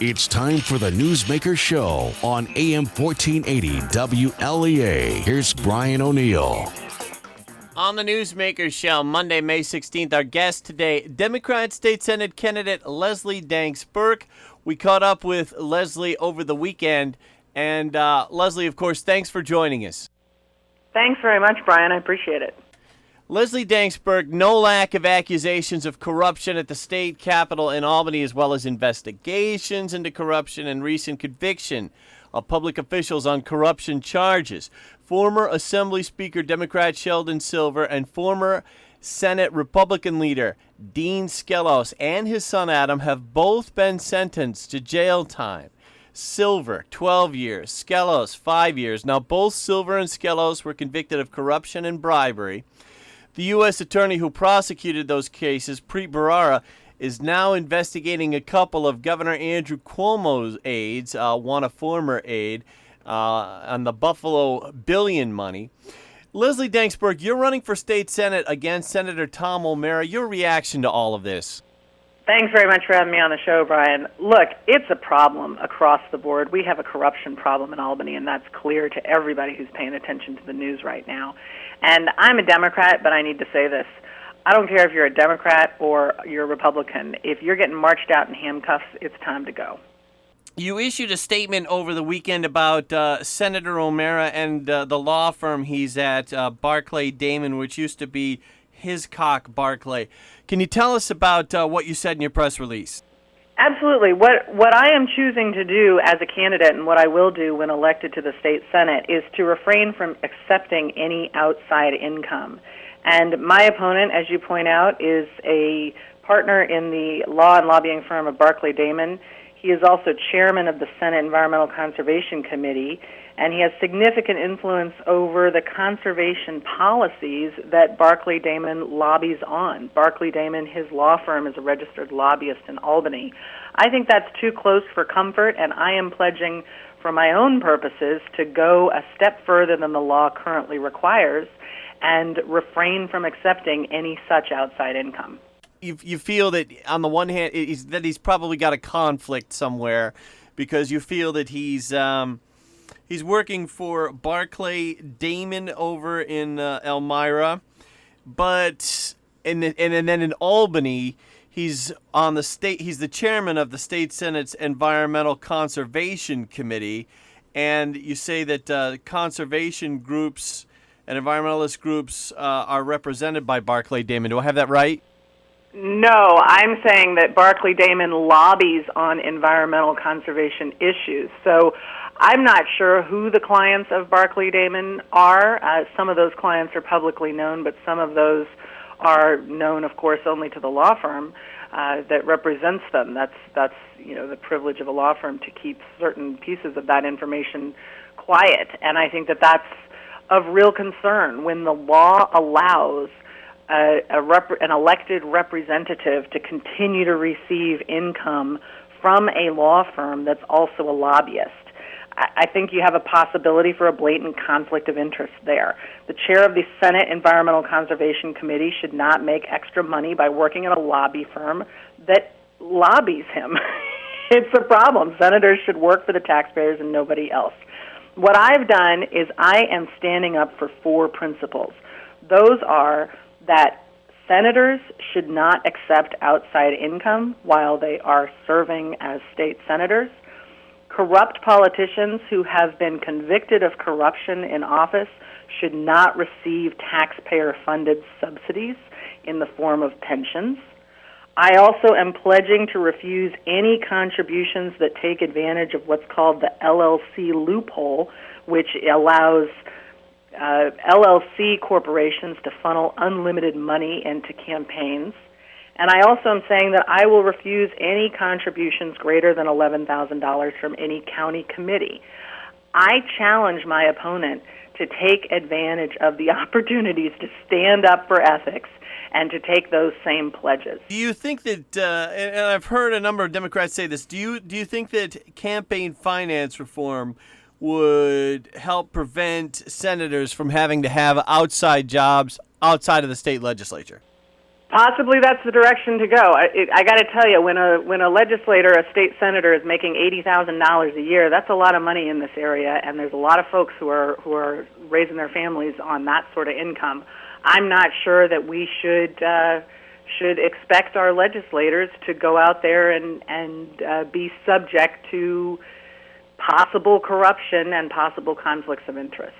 It's time for the Newsmaker Show on AM 1480 WLEA. Here's Brian O'Neill. On the Newsmaker Show, Monday, May 16th, our guest today, Democrat State Senate candidate Leslie Danks Burke. We caught up with Leslie over the weekend. And Leslie, of course, thanks for joining us. Thanks very much, Brian. I appreciate it. Leslie Danks Burke, no lack of accusations of corruption at the state capitol in Albany, as well as investigations into corruption and recent conviction of public officials on corruption charges. Former Assembly Speaker Democrat Sheldon Silver and former Senate Republican leader Dean Skelos and his son Adam have both been sentenced to jail time. Silver, 12 years. Skelos, 5 years. Now, both Silver and Skelos were convicted of corruption and bribery. The U.S. attorney who prosecuted those cases, Preet Bharara, is now investigating a couple of Governor Andrew Cuomo's aides, one a former aide, on the Buffalo billion money. Leslie Danks Burke, you're running for state senate against Senator Tom O'Mara. Your reaction to all of this? Thanks very much for having me on the show, Brian. Look, it's a problem across the board. We have a corruption problem in Albany, and that's clear to everybody who's paying attention to the news right now. And I'm a Democrat, but I need to say this. I don't care if you're a Democrat or you're a Republican. If you're getting marched out in handcuffs, it's time to go. You issued a statement over the weekend about Senator O'Mara and the law firm he's at, Barclay Damon, which used to be Hiscock Barclay. Can you tell us about what you said in your press release? Absolutely. What I am choosing to do as a candidate and what I will do when elected to the state senate is to refrain from accepting any outside income. And my opponent, as you point out, is a partner in the law and lobbying firm of Barclay Damon. He is also chairman of the Senate Environmental Conservation Committee, and he has significant influence over the conservation policies that Barclay Damon lobbies on. Barclay Damon, his law firm, is a registered lobbyist in Albany. I think that's too close for comfort, and I am pledging for my own purposes to go a step further than the law currently requires and refrain from accepting any such outside income. You feel that, on the one hand, he's probably got a conflict somewhere because you feel that he's working for Barclay Damon over in Elmira, but and then in Albany, he's the chairman of the state senate's Environmental Conservation Committee, and you say that conservation groups and environmentalist groups are represented by Barclay Damon. Do I have that right? No, I'm saying that Barclay Damon lobbies on environmental conservation issues. So I'm not sure who the clients of Barclay Damon are. Some of those clients are publicly known, but some of those are known, of course, only to the law firm that represents them. That's the privilege of a law firm to keep certain pieces of that information quiet. And I think that that's of real concern when the law allows an elected representative to continue to receive income from a law firm that's also a lobbyist. I think you have a possibility for a blatant conflict of interest there. The chair of the Senate Environmental Conservation Committee should not make extra money by working at a lobby firm that lobbies him. It's a problem. Senators should work for the taxpayers and nobody else. What I've done is I am standing up for 4 principles. Those are that senators should not accept outside income while they are serving as state senators. Corrupt politicians who have been convicted of corruption in office should not receive taxpayer-funded subsidies in the form of pensions. I also am pledging to refuse any contributions that take advantage of what's called the LLC loophole, which allows LLC corporations to funnel unlimited money into campaigns. And I also am saying that I will refuse any contributions greater than $11,000 from any county committee. I challenge my opponent to take advantage of the opportunities to stand up for ethics and to take those same pledges. Do you think that, and I've heard a number of Democrats say this, do you think that campaign finance reform would help prevent senators from having to have outside jobs outside of the state legislature? Possibly that's the direction to go. I got to tell you, when a legislator, a state senator, is making $80,000 a year, that's a lot of money in this area, and there's a lot of folks who are raising their families on that sort of income. I'm not sure that we should expect our legislators to go out there and be subject to possible corruption and possible conflicts of interest.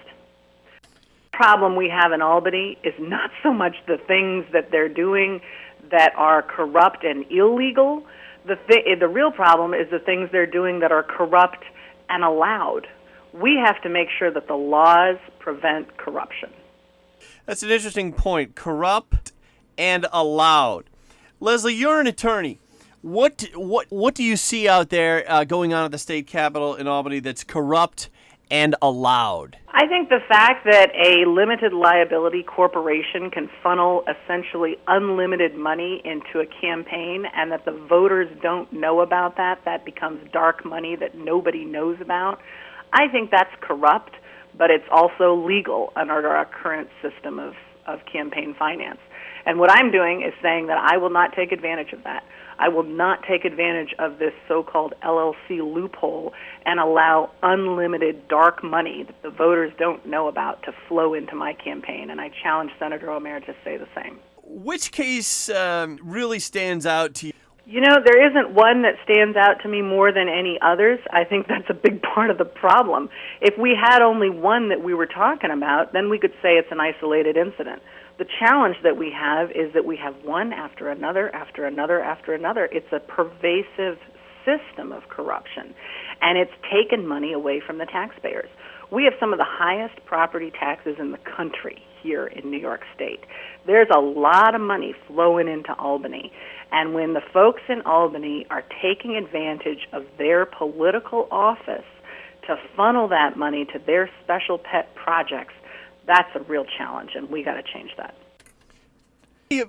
Problem we have in Albany is not so much the things that they're doing that are corrupt and illegal. The real problem is the things they're doing that are corrupt and allowed. We have to make sure that the laws prevent corruption. That's an interesting point. Corrupt and allowed. Leslie, you're an attorney. What do you see out there going on at the state capitol in Albany that's corrupt and allowed? I think the fact that a limited liability corporation can funnel essentially unlimited money into a campaign and that the voters don't know about that becomes dark money that nobody knows about, I think that's corrupt, but it's also legal under our current system of campaign finance. And what I'm doing is saying that I will not take advantage of that. I will not take advantage of this so-called LLC loophole and allow unlimited dark money that the voters don't know about to flow into my campaign. And I challenge Senator O'Meara to say the same. Which case really stands out to you? You know, there isn't one that stands out to me more than any others. I think that's a big part of the problem. If we had only one that we were talking about, then we could say it's an isolated incident. The challenge that we have is that we have one after another, after another, after another. It's a pervasive system of corruption, and it's taken money away from the taxpayers. We have some of the highest property taxes in the country here in New York State. There's a lot of money flowing into Albany, and when the folks in Albany are taking advantage of their political office to funnel that money to their special pet projects, that's a real challenge, and we got to change that.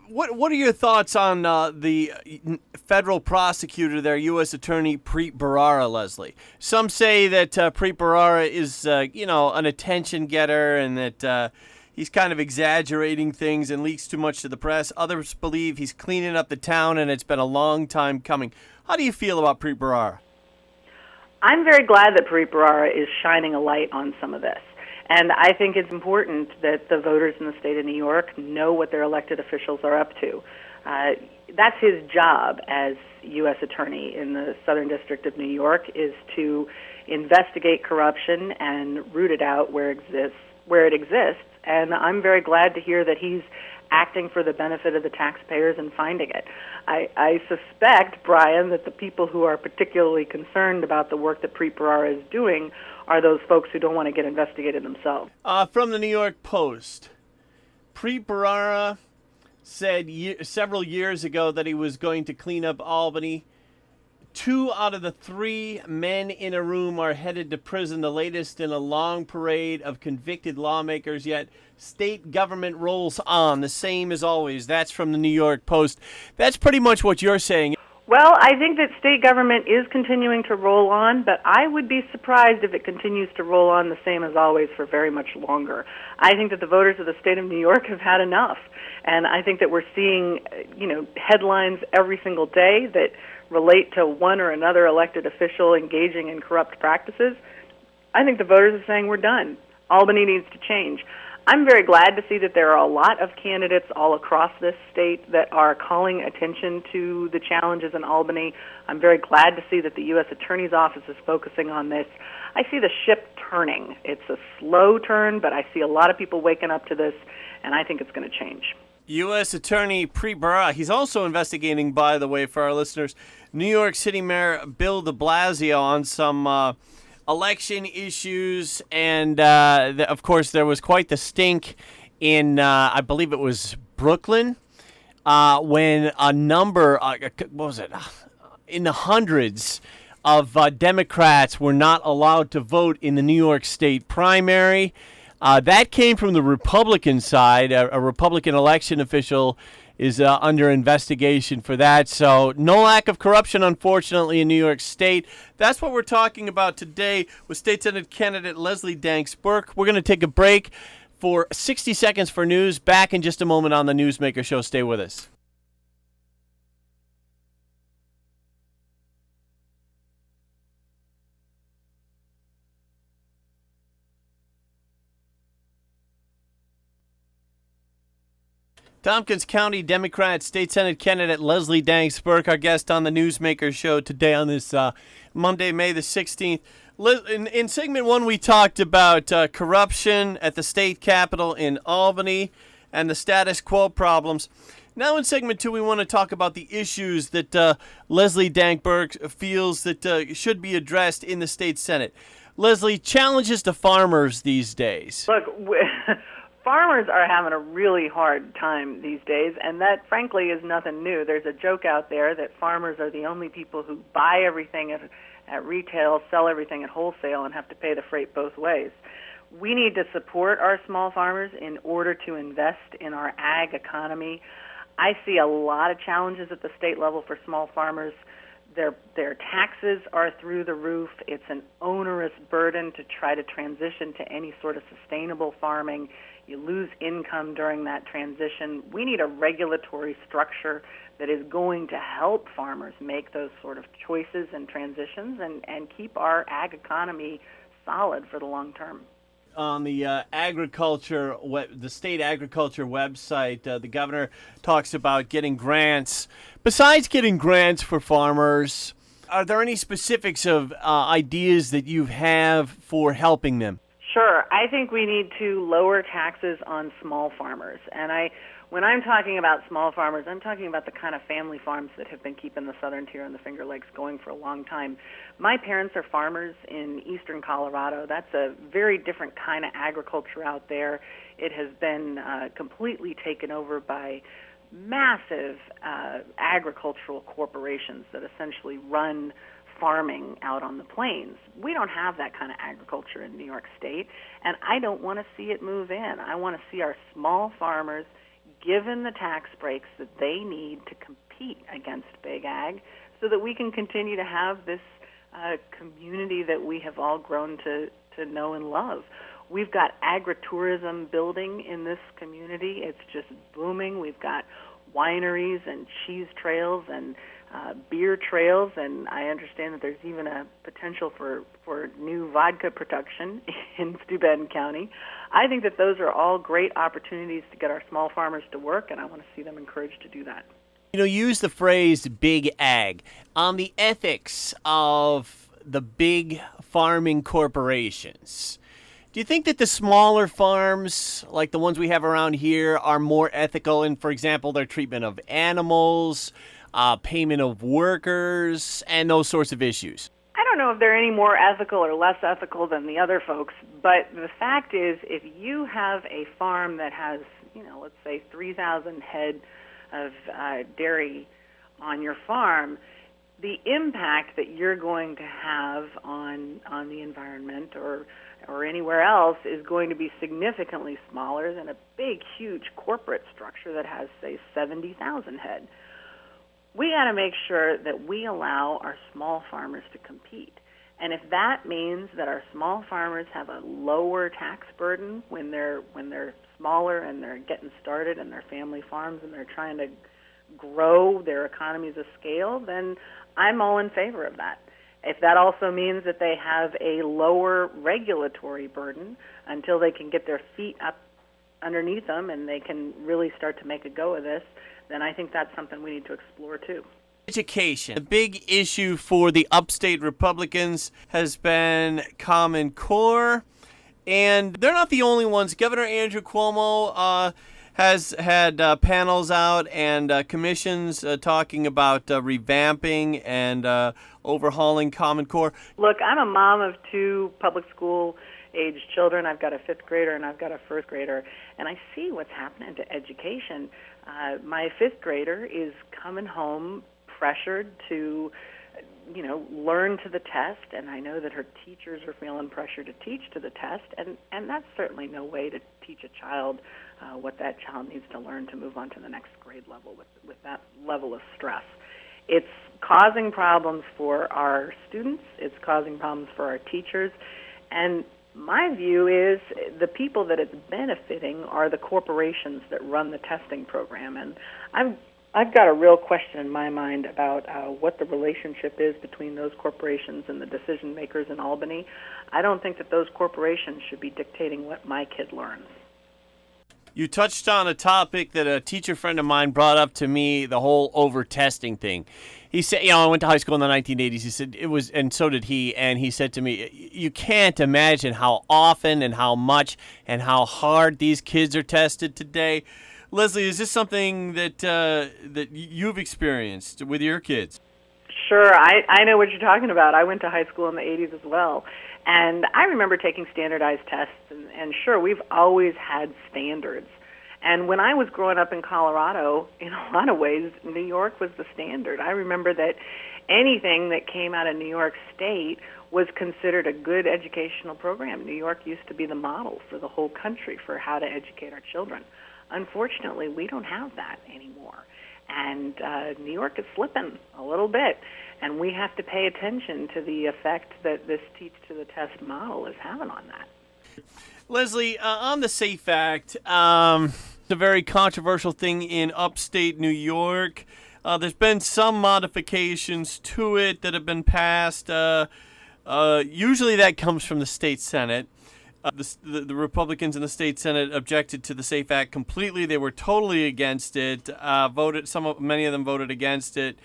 What are your thoughts on the federal prosecutor there, U.S. Attorney Preet Bharara, Leslie? Some say that Preet Bharara is, an attention getter and that he's kind of exaggerating things and leaks too much to the press. Others believe he's cleaning up the town and it's been a long time coming. How do you feel about Preet Bharara? I'm very glad that Preet Bharara is shining a light on some of this. And I think it's important that the voters in the state of New York know what their elected officials are up to. That's his job as U.S. Attorney in the Southern District of New York, is to investigate corruption and root it out where it exists. And I'm very glad to hear that he's acting for the benefit of the taxpayers and finding it. I suspect, Brian, that the people who are particularly concerned about the work that Preet Bharara is doing are those folks who don't want to get investigated themselves. From the New York Post, Preet Bharara said several years ago that he was going to clean up Albany. 2 out of the 3 men in a room are headed to prison, the latest in a long parade of convicted lawmakers, yet state government rolls on, the same as always. That's from the New York Post. That's pretty much what you're saying. Well, I think that state government is continuing to roll on, but I would be surprised if it continues to roll on the same as always for very much longer. I think that the voters of the state of New York have had enough, and I think that we're seeing, headlines every single day that relate to one or another elected official engaging in corrupt practices. I think the voters are saying we're done. Albany needs to change. I'm very glad to see that there are a lot of candidates all across this state that are calling attention to the challenges in Albany. I'm very glad to see that the U.S. Attorney's Office is focusing on this. I see the ship turning. It's a slow turn, but I see a lot of people waking up to this, and I think it's going to change. U.S. Attorney Preet Bharara, he's also investigating, by the way, for our listeners, New York City Mayor Bill de Blasio on some election issues, and of course there was quite the stink in, I believe it was Brooklyn, when a number, in the hundreds of Democrats were not allowed to vote in the New York State primary. That came from the Republican side. A Republican election official is under investigation for that. So no lack of corruption, unfortunately, in New York State. That's what we're talking about today with State Senate candidate Leslie Danks Burke. We're going to take a break for 60 seconds for news. Back in just a moment on the Newsmaker Show. Stay with us. Tompkins County Democrat State Senate candidate Leslie Danks Burke, our guest on the Newsmaker Show today on this Monday, May the 16th. In segment one, we talked about corruption at the state capitol in Albany and the status quo problems. Now in segment two, we want to talk about the issues that Leslie Danks Burke feels that should be addressed in the state Senate. Leslie, challenges to farmers these days. Look, farmers are having a really hard time these days, and that, frankly, is nothing new. There's a joke out there that farmers are the only people who buy everything at retail, sell everything at wholesale, and have to pay the freight both ways. We need to support our small farmers in order to invest in our ag economy. I see a lot of challenges at the state level for small farmers. Their taxes are through the roof. It's an onerous burden to try to transition to any sort of sustainable farming. You lose income during that transition. We need a regulatory structure that is going to help farmers make those sort of choices and transitions and keep our ag economy solid for the long term. On the the state agriculture website, the governor talks about getting grants. Besides getting grants for farmers, are there any specifics of ideas that you have for helping them? Sure. I think we need to lower taxes on small farmers. And when I'm talking about small farmers, I'm talking about the kind of family farms that have been keeping the Southern Tier and the Finger Lakes going for a long time. My parents are farmers in eastern Colorado. That's a very different kind of agriculture out there. It has been completely taken over by massive agricultural corporations that essentially run farming out on the plains. We don't have that kind of agriculture in New York State, and I don't want to see it move in. I want to see our small farmers given the tax breaks that they need to compete against big ag so that we can continue to have this community that we have all grown to know and love. We've got agritourism building in this community. It's just booming. We've got wineries and cheese trails and beer trails, and I understand that there's even a potential for new vodka production in Steuben County. I think that those are all great opportunities to get our small farmers to work, and I want to see them encouraged to do that. You use the phrase big ag. On the ethics of the big farming corporations, do you think that the smaller farms, like the ones we have around here, are more ethical in, for example, their treatment of animals, payment of workers, and those sorts of issues? I don't know if they're any more ethical or less ethical than the other folks, but the fact is if you have a farm that has, let's say 3,000 head of dairy on your farm, the impact that you're going to have on the environment or anywhere else is going to be significantly smaller than a big, huge corporate structure that has, say, 70,000 head. We got to make sure that we allow our small farmers to compete. And if that means that our small farmers have a lower tax burden when they're smaller and they're getting started and they're family farms and they're trying to grow their economies of scale, then I'm all in favor of that. If that also means that they have a lower regulatory burden until they can get their feet up underneath them and they can really start to make a go of this, then I think that's something we need to explore too. Education. The big issue for the upstate Republicans has been Common Core, and they're not the only ones. Governor Andrew Cuomo has had panels out and commissions talking about revamping and overhauling Common Core. Look, I'm a mom of two public school age children. I've got a fifth grader and I've got a first grader, and I see what's happening to education. My fifth grader is coming home pressured to, learn to the test, and I know that her teachers are feeling pressure to teach to the test, and that's certainly no way to teach a child what that child needs to learn to move on to the next grade level with that level of stress. It's causing problems for our students. It's causing problems for our teachers, and my view is the people that it's benefiting are the corporations that run the testing program, and I've got a real question in my mind about what the relationship is between those corporations and the decision makers in Albany. I don't think that those corporations should be dictating what my kid learns. You touched on a topic that a teacher friend of mine brought up to me, the whole over-testing thing. He said, I went to high school in the 1980s. He said it was, and so did he. And he said to me, you can't imagine how often and how much and how hard these kids are tested today. Leslie, is this something that you've experienced with your kids? Sure, I know what you're talking about. I went to high school in the 80s as well. And I remember taking standardized tests, and sure, we've always had standards. And when I was growing up in Colorado, in a lot of ways, New York was the standard. I remember that anything that came out of New York State was considered a good educational program. New York used to be the model for the whole country for how to educate our children. Unfortunately, we don't have that anymore. And New York is slipping a little bit. And we have to pay attention to the effect that this teach-to-the-test model is having on that. Leslie, on the SAFE Act, it's a very controversial thing in upstate New York. There's been some modifications to it that have been passed. Usually that comes from the state Senate. The Republicans in the state Senate objected to the SAFE Act completely. They were totally against it. Many of them voted against it.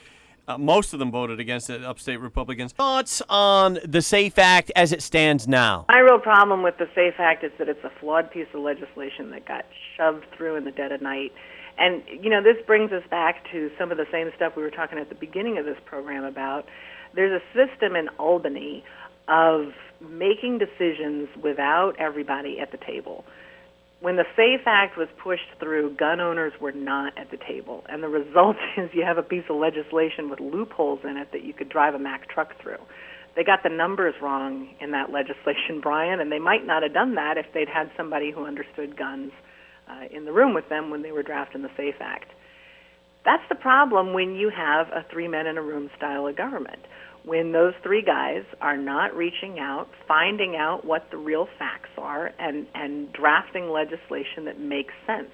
Most of them voted against it, upstate Republicans. Thoughts on the SAFE Act as it stands now? My real problem with the SAFE Act is that it's a flawed piece of legislation that got shoved through in the dead of night. And, this brings us back to some of the same stuff we were talking at the beginning of this program about. There's a system in Albany of making decisions without everybody at the table. When the SAFE Act was pushed through, gun owners were not at the table. And the result is you have a piece of legislation with loopholes in it that you could drive a Mack truck through. They got the numbers wrong in that legislation, Brian, and they might not have done that if they'd had somebody who understood guns in the room with them when they were drafting the SAFE Act. That's the problem when you have a three-men-in-a-room style of government. When those three guys are not reaching out, finding out what the real facts are, and drafting legislation that makes sense.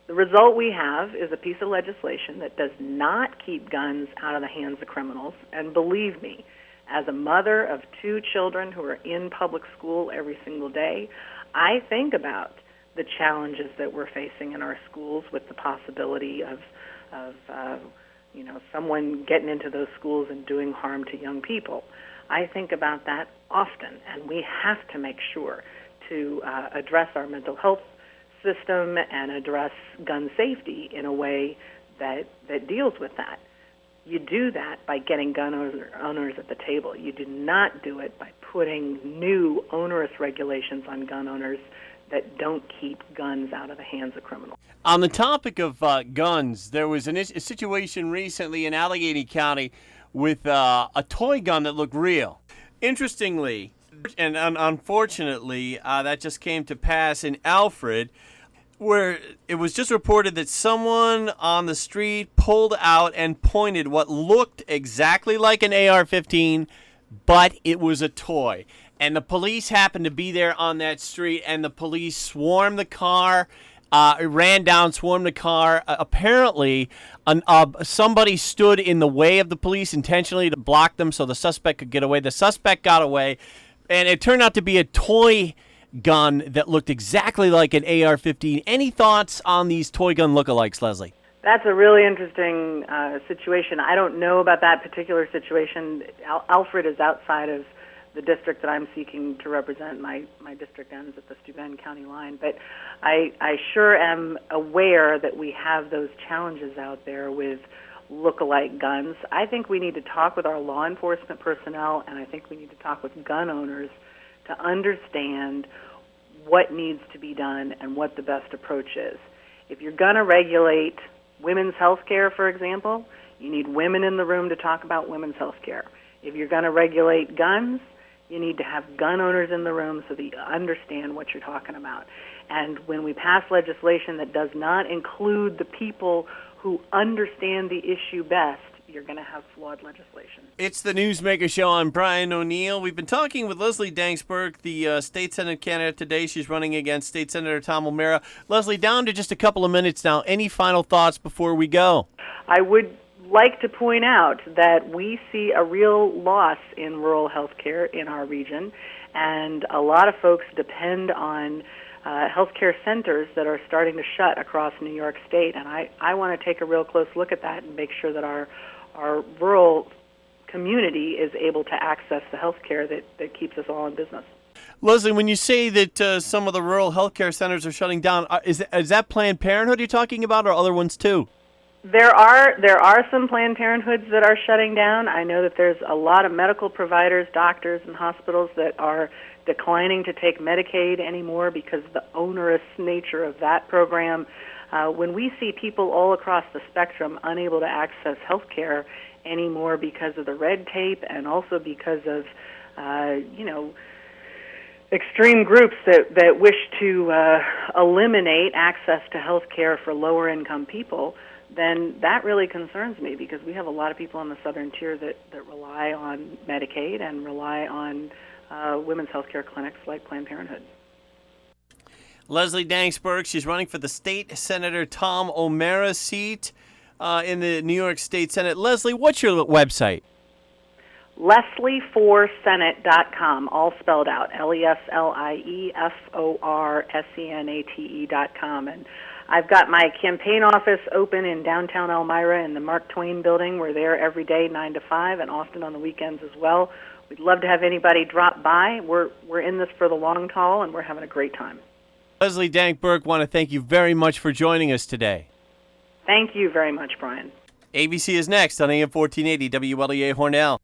The result we have is a piece of legislation that does not keep guns out of the hands of criminals. And believe me, as a mother of two children who are in public school every single day, I think about the challenges that we're facing in our schools with the possibility of someone getting into those schools and doing harm to young people. I think about that often, and we have to make sure to address our mental health system and address gun safety in a way that deals with that. You do that by getting gun owners at the table. You do not do it by putting new onerous regulations on gun owners that don't keep guns out of the hands of criminals. On the topic of guns, there was a situation recently in Allegheny County with a toy gun that looked real. Interestingly, and unfortunately, that just came to pass in Alfred, where it was just reported that someone on the street pulled out and pointed what looked exactly like an AR-15, but it was a toy. And the police happened to be there on that street, and the police swarmed the car, ran down, swarmed the car. Apparently, somebody stood in the way of the police intentionally to block them so the suspect could get away. The suspect got away, and it turned out to be a toy gun that looked exactly like an AR-15. Any thoughts on these toy gun lookalikes, Leslie? That's a really interesting situation. I don't know about that particular situation. Alfred is outside of the district that I'm seeking to represent. My district ends at the Steuben County line. But I sure am aware that we have those challenges out there with look-alike guns. I think we need to talk with our law enforcement personnel, and I think we need to talk with gun owners to understand what needs to be done and what the best approach is. If you're going to regulate women's health care, for example, you need women in the room to talk about women's health care. If you're going to regulate guns, you need to have gun owners in the room so that you understand what you're talking about. And when we pass legislation that does not include the people who understand the issue best, you're going to have flawed legislation. It's the Newsmaker Show. I'm Brian O'Neill. We've been talking with Leslie Danks, Burke, the state Senate candidate today. She's running against State Senator Tom O'Mara. Leslie, down to just a couple of minutes now. Any final thoughts before we go? I would like to point out that we see a real loss in rural health care in our region, and a lot of folks depend on healthcare centers that are starting to shut across New York State, and I want to take a real close look at that and make sure that our rural community is able to access the healthcare that keeps us all in business. Leslie, when you say that some of the rural healthcare centers are shutting down, is that Planned Parenthood you're talking about, or other ones too? There are some Planned Parenthoods that are shutting down. I know that there's a lot of medical providers, doctors, and hospitals that are declining to take Medicaid anymore because of the onerous nature of that program. When we see people all across the spectrum unable to access health care anymore because of the red tape and also because of, extreme groups that wish to eliminate access to health care for lower-income people, then that really concerns me because we have a lot of people on the southern tier that rely on Medicaid and rely on women's health care clinics like Planned Parenthood. Leslie Danks Burke, she's running for the state Senator Tom O'Mara seat in the New York State Senate. Leslie, what's your website? LeslieForSenate.com, all spelled out, LeslieForSenate.com. And I've got my campaign office open in downtown Elmira in the Mark Twain building. We're there every day, 9 to 5, and often on the weekends as well. We'd love to have anybody drop by. We're in this for the long haul, and we're having a great time. Leslie Danks Burke, want to thank you very much for joining us today. Thank you very much, Brian. ABC is next on AM 1480 WLEA Hornell.